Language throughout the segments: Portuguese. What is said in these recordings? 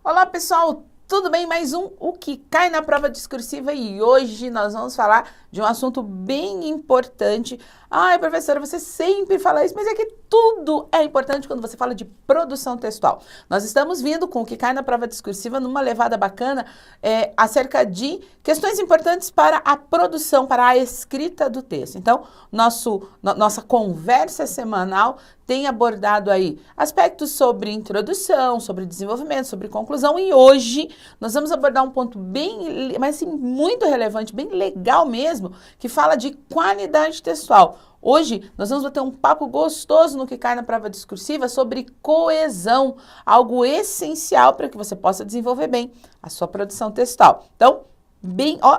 Olá, pessoal, tudo bem? Mais um O que cai na prova discursiva e hoje nós vamos falar de um assunto bem importante. Ai, professora, você sempre fala isso, mas é que tudo é importante quando você fala de produção textual. Nós estamos vindo com O que cai na prova discursiva numa levada bacana acerca de questões importantes para a produção, para a escrita do texto. Então, nossa conversa semanal tem abordado aí aspectos sobre introdução, sobre desenvolvimento, sobre conclusão e hoje nós vamos abordar um ponto bem, mas assim, muito relevante, bem legal mesmo, que fala de qualidade textual. Hoje nós vamos ter um papo gostoso no que cai na prova discursiva sobre coesão, algo essencial para que você possa desenvolver bem a sua produção textual. Então,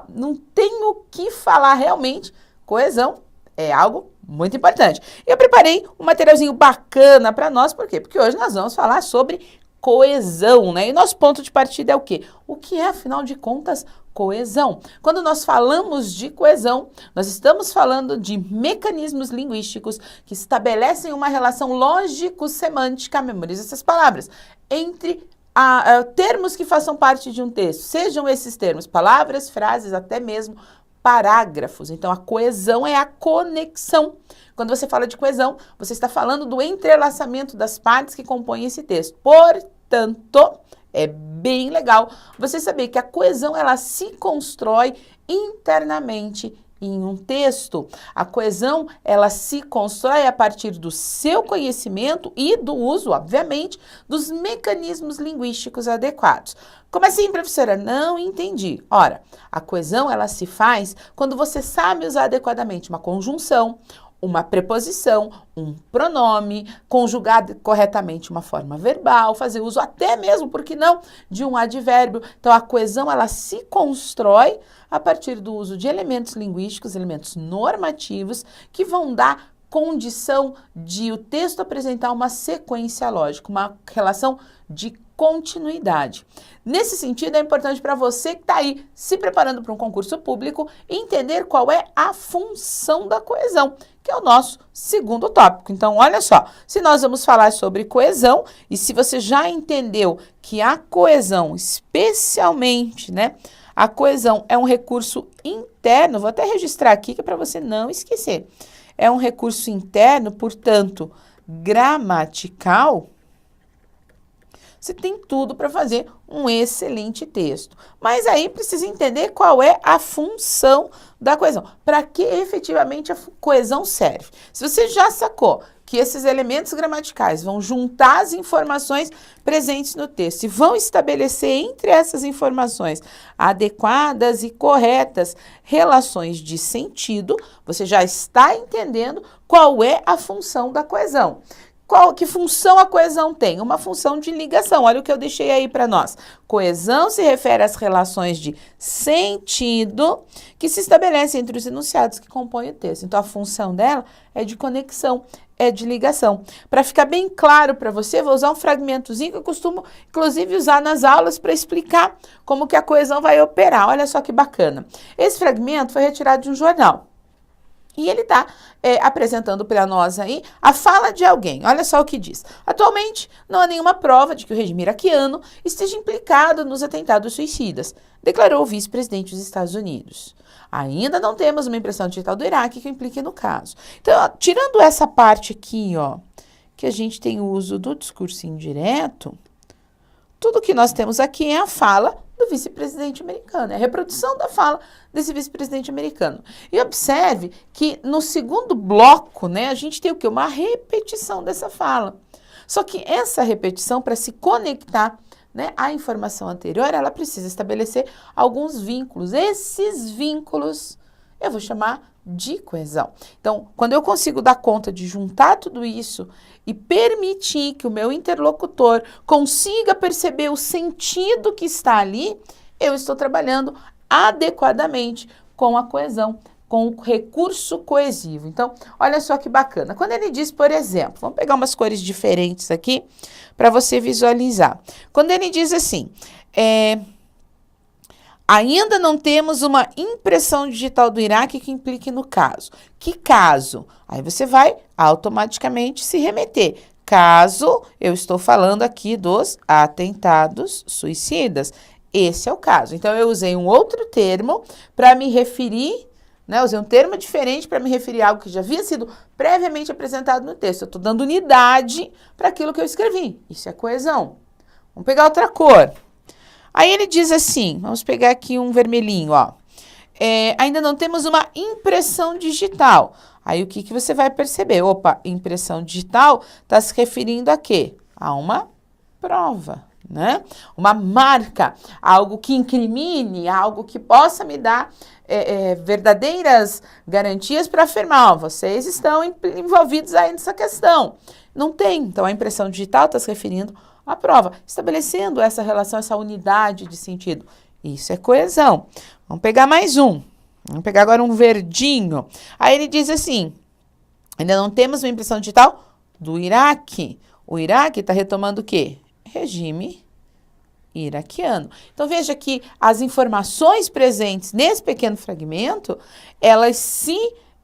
não tenho o que falar realmente, coesão é algo muito importante. Eu preparei um materialzinho bacana para nós, por quê? Porque hoje nós vamos falar sobre coesão, né? E nosso ponto de partida é o quê? O que é, afinal de contas, coesão? Quando nós falamos de coesão, nós estamos falando de mecanismos linguísticos que estabelecem uma relação lógico-semântica, memorize essas palavras, entre termos que façam parte de um texto, sejam esses termos palavras, frases, até mesmo parágrafos. Então, a coesão é a conexão. Quando você fala de coesão, você está falando do entrelaçamento das partes que compõem esse texto. Portanto, é bem legal você saber que a coesão, ela se constrói internamente em um texto. A coesão, ela se constrói a partir do seu conhecimento e do uso, obviamente, dos mecanismos linguísticos adequados. Como assim, professora? Não entendi. Ora, a coesão, ela se faz quando você sabe usar adequadamente uma conjunção, uma preposição, um pronome, conjugar corretamente uma forma verbal, fazer uso até mesmo, por que não, de um advérbio. Então, a coesão, ela se constrói a partir do uso de elementos linguísticos, elementos normativos, que vão dar condição de o texto apresentar uma sequência lógica, uma relação de continuidade. Nesse sentido, é importante para você que está aí se preparando para um concurso público entender qual é a função da coesão, que é o nosso segundo tópico. Então, olha só, se nós vamos falar sobre coesão, e se você já entendeu que a coesão, especialmente, né, a coesão é um recurso interno, vou até registrar aqui que é para você não esquecer, é um recurso interno, portanto, gramatical. Você tem tudo para fazer um excelente texto. Mas aí precisa entender qual é a função da coesão. Para que efetivamente a coesão serve? Se você já sacou que esses elementos gramaticais vão juntar as informações presentes no texto e vão estabelecer entre essas informações adequadas e corretas relações de sentido, você já está entendendo qual é a função da coesão. Que função a coesão tem? Uma função de ligação. Olha o que eu deixei aí para nós. Coesão se refere às relações de sentido que se estabelecem entre os enunciados que compõem o texto. Então, a função dela é de conexão, é de ligação. Para ficar bem claro para você, vou usar um fragmentozinho que eu costumo, inclusive, usar nas aulas para explicar como que a coesão vai operar. Olha só que bacana. Esse fragmento foi retirado de um jornal. E ele está apresentando para nós aí a fala de alguém. Olha só o que diz. Atualmente, não há nenhuma prova de que o regime iraquiano esteja implicado nos atentados suicidas, declarou o vice-presidente dos Estados Unidos. Ainda não temos uma impressão digital do Iraque que implique no caso. Então, ó, tirando essa parte aqui, ó, que a gente tem o uso do discurso indireto, tudo que nós temos aqui é a fala do vice-presidente americano, é a reprodução da fala desse vice-presidente americano. E observe que no segundo bloco, né, a gente tem o quê? Uma repetição dessa fala. Só que essa repetição, para se conectar, né, à informação anterior, ela precisa estabelecer alguns vínculos. Esses vínculos eu vou chamar de coesão. Então, quando eu consigo dar conta de juntar tudo isso e permitir que o meu interlocutor consiga perceber o sentido que está ali, eu estou trabalhando adequadamente com a coesão, com o recurso coesivo. Então, olha só que bacana. Quando ele diz, por exemplo, vamos pegar umas cores diferentes aqui para você visualizar. Quando ele diz assim, ainda não temos uma impressão digital do Iraque que implique no caso. Que caso? Aí você vai automaticamente se remeter. caso eu estou falando aqui dos atentados suicidas. Esse é o caso. Então, eu usei um outro termo para me referir, né? Usei um termo diferente para me referir a algo que já havia sido previamente apresentado no texto. Eu estou dando unidade para aquilo que eu escrevi. Isso é coesão. Vamos pegar outra cor. Aí ele diz assim, vamos pegar aqui um vermelhinho, ó. Ainda não temos uma impressão digital. Aí o que você vai perceber? Opa, impressão digital está se referindo a quê? A uma prova, né? Uma marca, algo que incrimine, algo que possa me dar verdadeiras garantias para afirmar, ó, vocês estão envolvidos aí nessa questão. Não tem, então a impressão digital está se referindo à prova, estabelecendo essa relação, essa unidade de sentido. Isso é coesão. Vamos pegar mais um. Vamos pegar agora um verdinho. Aí ele diz assim, ainda não temos uma impressão digital do Iraque. O Iraque está retomando o quê? Regime iraquiano. Então, veja que as informações presentes nesse pequeno fragmento, elas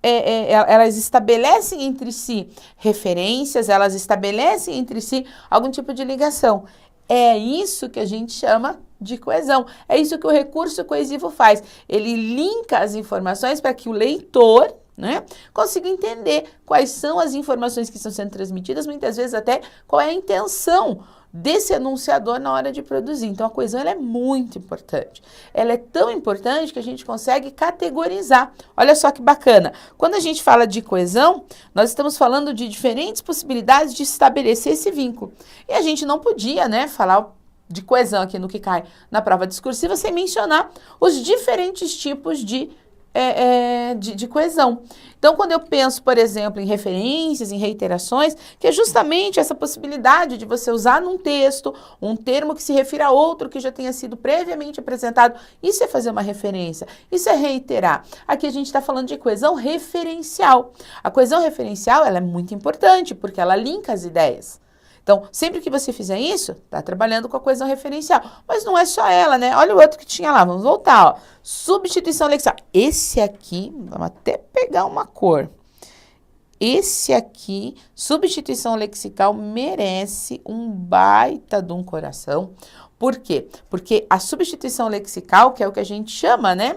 elas estabelecem entre si referências, elas estabelecem entre si algum tipo de ligação. É isso que a gente chama de coesão. É isso que o recurso coesivo faz. Ele linka as informações para que o leitor, né, consiga entender quais são as informações que estão sendo transmitidas, muitas vezes até qual é a intenção desse enunciador na hora de produzir. Então, a coesão ela é muito importante. Ela é tão importante que a gente consegue categorizar. Olha só que bacana. Quando a gente fala de coesão, nós estamos falando de diferentes possibilidades de estabelecer esse vínculo. E a gente não podia, né, falar de coesão aqui no que cai na prova discursiva sem mencionar os diferentes tipos de coesão. Então, quando eu penso, por exemplo, em referências, em reiterações, que é justamente essa possibilidade de você usar num texto um termo que se refira a outro que já tenha sido previamente apresentado, isso é fazer uma referência, isso é reiterar. Aqui a gente está falando de coesão referencial. A coesão referencial, ela é muito importante, porque ela linka as ideias. Então, sempre que você fizer isso, está trabalhando com a coesão referencial. Mas não é só ela, né? Olha o outro que tinha lá, vamos voltar, ó. Substituição lexical. Esse aqui, vamos até pegar uma cor. Esse aqui, substituição lexical, merece um baita de um coração. Por quê? Porque a substituição lexical, que é o que a gente chama, né?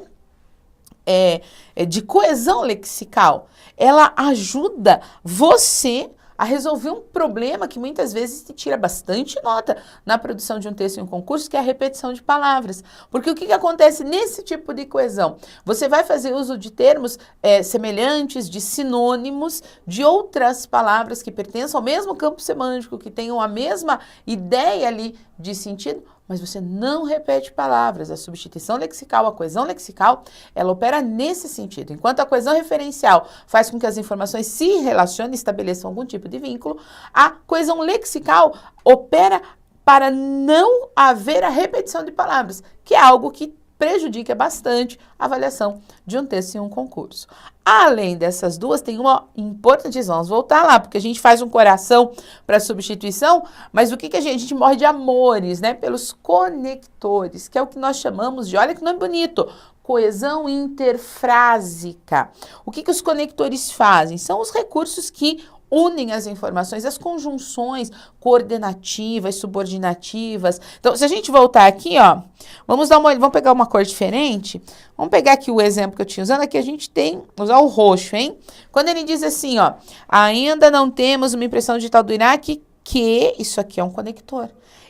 De coesão lexical, ela ajuda você a resolver um problema que muitas vezes te tira bastante nota na produção de um texto em um concurso, que é a repetição de palavras. Porque o que acontece nesse tipo de coesão? Você vai fazer uso de termos semelhantes, de sinônimos, de outras palavras que pertençam ao mesmo campo semântico, que tenham a mesma ideia ali de sentido, mas você não repete palavras. A substituição lexical, a coesão lexical, ela opera nesse sentido. Enquanto a coesão referencial faz com que as informações se relacionem, estabeleçam algum tipo de vínculo, a coesão lexical opera para não haver a repetição de palavras, que é algo que prejudica bastante a avaliação de um texto em um concurso. Além dessas duas, tem uma importantíssima, vamos voltar lá, porque a gente faz um coração para substituição, mas o que a gente morre de amores, né? Pelos conectores, que é o que nós chamamos de, olha que nome bonito, coesão interfrásica. O que os conectores fazem? São os recursos que unem as informações, as conjunções coordenativas, subordinativas. Então, se a gente voltar aqui, ó, vamos pegar uma cor diferente. Vamos pegar aqui o exemplo que eu tinha usando. Aqui a gente tem, usar o roxo, hein? Quando ele diz assim, ó, ainda não temos uma impressão digital do Iraque, que isso aqui é um conector.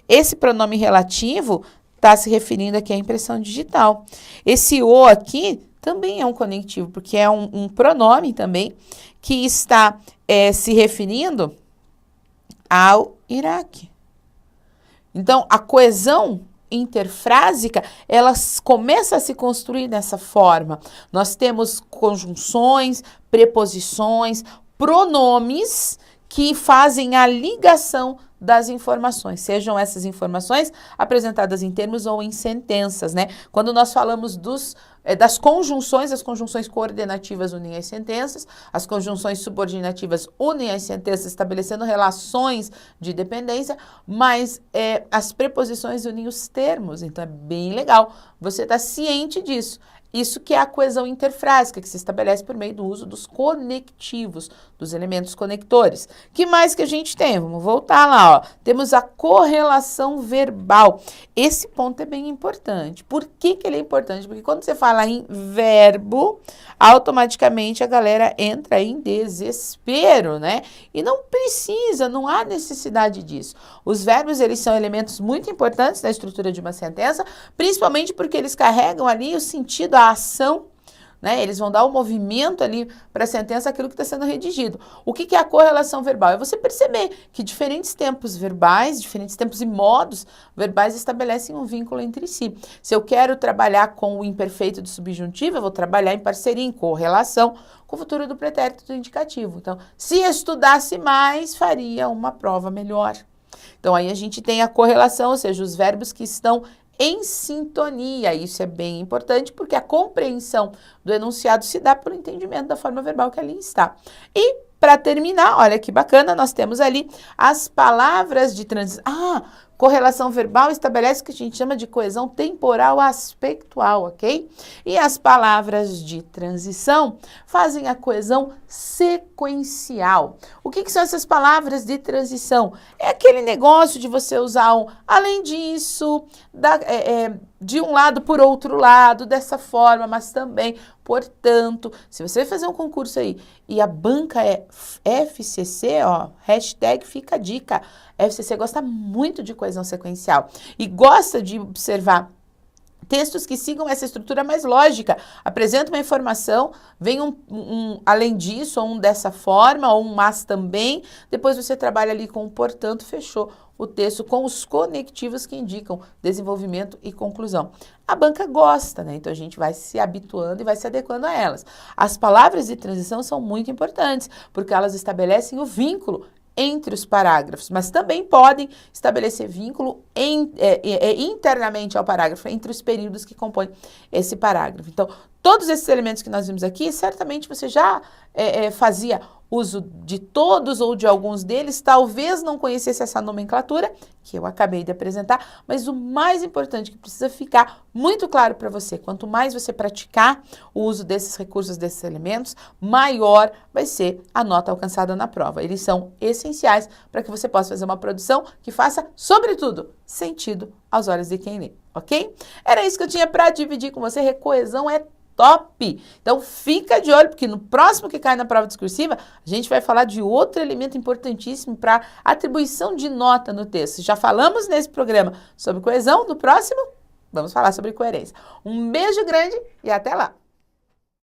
Esse pronome relativo está se referindo aqui à impressão digital. Esse o aqui também é um conectivo, porque é um pronome também que está se referindo ao Iraque. Então, a coesão interfrásica, ela começa a se construir dessa forma. Nós temos conjunções, preposições, pronomes que fazem a ligação das informações, sejam essas informações apresentadas em termos ou em sentenças, né? Quando nós falamos das conjunções, as conjunções coordenativas unem as sentenças, as conjunções subordinativas unem as sentenças, estabelecendo relações de dependência, mas as preposições unem os termos, então é bem legal você estar ciente disso. Isso que é a coesão interfrásica, que se estabelece por meio do uso dos conectivos, dos elementos conectores. Que mais que a gente tem? Vamos voltar lá, ó. Temos a correlação verbal. Esse ponto é bem importante. Por que que ele é importante? Porque quando você fala em verbo, automaticamente a galera entra em desespero, né? E não precisa, não há necessidade disso. Os verbos, eles são elementos muito importantes na estrutura de uma sentença, principalmente porque eles carregam ali o sentido, a ação, né? Eles vão dar o movimento ali para a sentença, aquilo que está sendo redigido. O que que é a correlação verbal? É você perceber que diferentes tempos verbais, diferentes tempos e modos verbais estabelecem um vínculo entre si. Se eu quero trabalhar com o imperfeito do subjuntivo, eu vou trabalhar em parceria, em correlação com o futuro do pretérito do indicativo. Então, se estudasse mais, faria uma prova melhor. Então, aí a gente tem a correlação, ou seja, os verbos que estão em sintonia. Isso é bem importante porque a compreensão do enunciado se dá pelo entendimento da forma verbal que ali está. E, para terminar, olha que bacana, nós temos ali as palavras de transição. Correlação verbal estabelece o que a gente chama de coesão temporal aspectual, ok? E as palavras de transição fazem a coesão sequencial. O que são essas palavras de transição? É aquele negócio de você usar um além disso, de um lado por outro lado, dessa forma, mas também, portanto, se você fazer um concurso aí e a banca é FCC, ó, hashtag fica a dica, FCC gosta muito de coesão sequencial e gosta de observar textos que sigam essa estrutura mais lógica. Apresenta uma informação, vem além disso, ou um dessa forma, ou um mas também, depois você trabalha ali com o portanto, fechou o texto com os conectivos que indicam desenvolvimento e conclusão. A banca gosta, né? Então a gente vai se habituando e vai se adequando a elas. As palavras de transição são muito importantes, porque elas estabelecem o vínculo entre os parágrafos, mas também podem estabelecer vínculo internamente ao parágrafo, entre os períodos que compõem esse parágrafo. Então, todos esses elementos que nós vimos aqui, certamente você já fazia uso de todos ou de alguns deles, talvez não conhecesse essa nomenclatura que eu acabei de apresentar, mas o mais importante que precisa ficar muito claro para você, quanto mais você praticar o uso desses recursos, desses elementos, maior vai ser a nota alcançada na prova. Eles são essenciais para que você possa fazer uma produção que faça, sobretudo, sentido aos olhos de quem lê, ok? Era isso que eu tinha para dividir com você. Recoesão é top! Então fica de olho, porque no próximo que cai na prova discursiva, a gente vai falar de outro elemento importantíssimo para atribuição de nota no texto. Já falamos nesse programa sobre coesão, no próximo vamos falar sobre coerência. Um beijo grande e até lá!